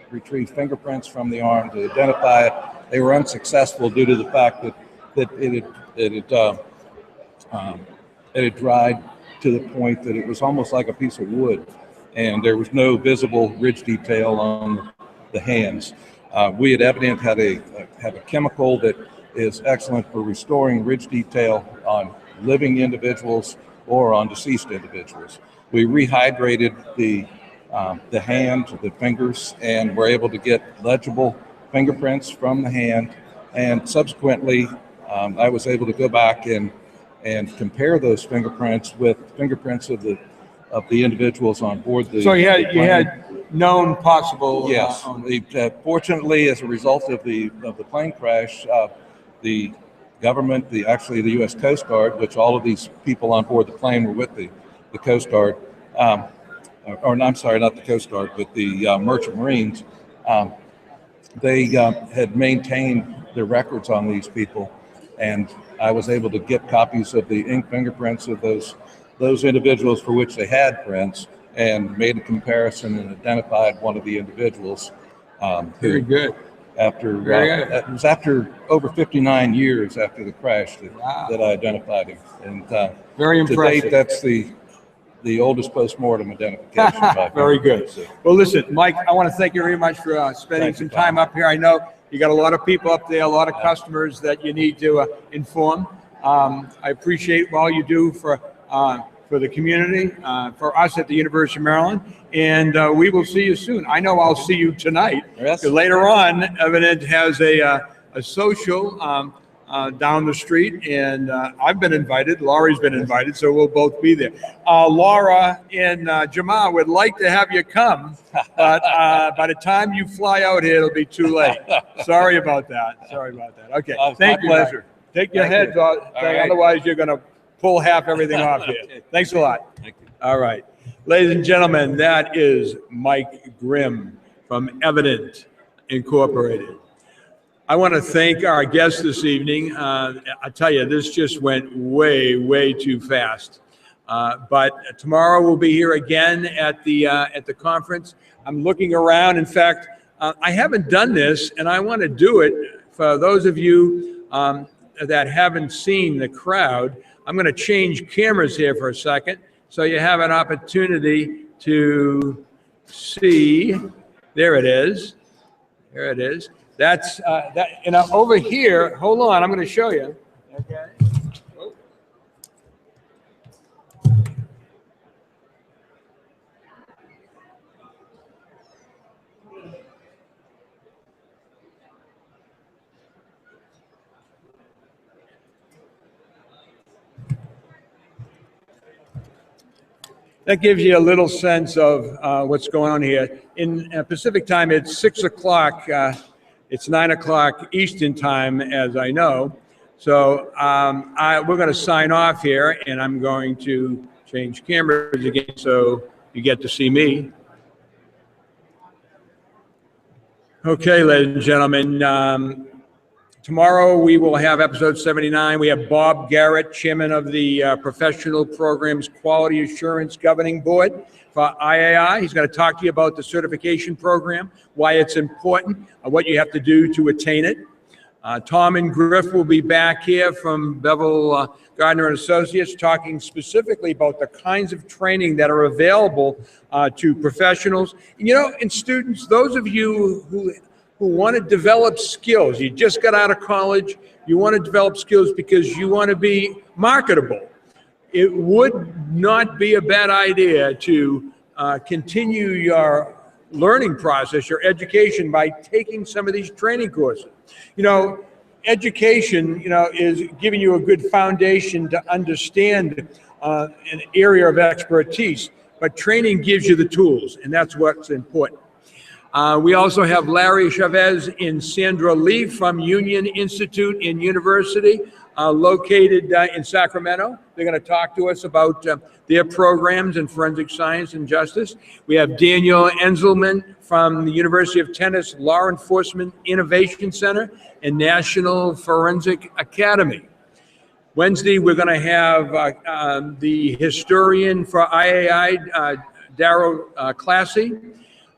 retrieve fingerprints from the arm to identify it. They were unsuccessful due to the fact that it had dried to the point that it was almost like a piece of wood, and there was no visible ridge detail on the hands. We at Evident have a chemical that is excellent for restoring ridge detail on living individuals or on deceased individuals. We rehydrated the hand, the fingers, and were able to get legible fingerprints from the hand, and subsequently I was able to go back and compare those fingerprints with fingerprints of the individuals on board the So you plane. had known possible. Yes. Fortunately, as a result of the plane crash, the government, actually the U.S. Coast Guard, which all of these people on board the plane were with the Coast Guard, or I'm sorry, not the Coast Guard, but the Merchant Marines. They had maintained their records on these people, and I was able to get copies of the ink fingerprints of those individuals for which they had prints, and made a comparison and identified one of the individuals. Very good. It was after over 59 years after the crash that I identified him, and very impressive. To date, that's the oldest post-mortem identification. Very good. Well, listen, Mike, I want to thank you very much for spending some time up here. I know you got a lot of people up there, a lot of customers that you need to inform. I appreciate all you do for the community, for us at the University of Maryland, and we will see you soon. I know I'll see you tonight. Yes. Later on, Evident has a social down the street, and I've been invited. Laurie's been invited, so we'll both be there. Laura and Jamal would like to have you come, but by the time you fly out here, it'll be too late. Sorry about that. Okay, thank you. Pleasure. Take your heads off, otherwise you're going to pull half everything off here. Thanks a lot. Thank you. All right. Ladies and gentlemen, that is Mike Grimm from Evident Incorporated. I want to thank our guest this evening. I tell you, this just went way, way too fast. But tomorrow we'll be here again at the conference. I'm looking around. In fact, I haven't done this, and I want to do it for those of you that haven't seen the crowd, I'm going to change cameras here for a second so you have an opportunity to see. There it is. There it is. That's over here. Hold on, I'm going to show you. Okay. That gives you a little sense of what's going on here. In Pacific time, it's 6 o'clock. It's 9 o'clock Eastern time, as I know. So we're going to sign off here, and I'm going to change cameras again so you get to see me. Okay, ladies and gentlemen. Tomorrow we will have episode 79. We have Bob Garrett, chairman of the Professional Programs Quality Assurance Governing Board for IAI. He's going to talk to you about the certification program, why it's important, what you have to do to attain it. Tom and Grif will be back here from Bevel, Gardner Associates, talking specifically about the kinds of training that are available to professionals. And students, those of you who want to develop skills. You just got out of college. You want to develop skills because you want to be marketable. It would not be a bad idea to continue your learning process, your education, by taking some of these training courses. Education, is giving you a good foundation to understand an area of expertise, but training gives you the tools, and that's what's important. We also have Larry Chavez and Sandra Lee from Union Institute and University, located in Sacramento. They're going to talk to us about their programs in forensic science and justice. We have Daniel Enzelman from the University of Tennessee Law Enforcement Innovation Center and National Forensic Academy. Wednesday, we're going to have the historian for IAI, Darryl Classy,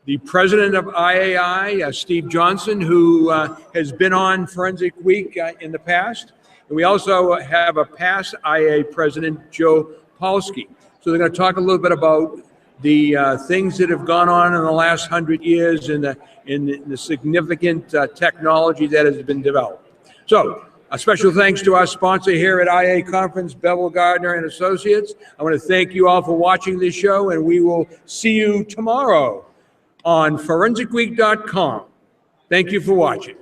the president of IAI, Steve Johnson, who has been on Forensic Week in the past. And we also have a past IAI president, Joe Polsky. So they're going to talk a little bit about the things that have gone on in the last 100 years and the significant technology that has been developed. So a special thanks to our sponsor here at IAI Conference, Bevel, Gardner and Associates. I want to thank you all for watching this show, and we will see you tomorrow on forensicweek.com. Thank you for watching.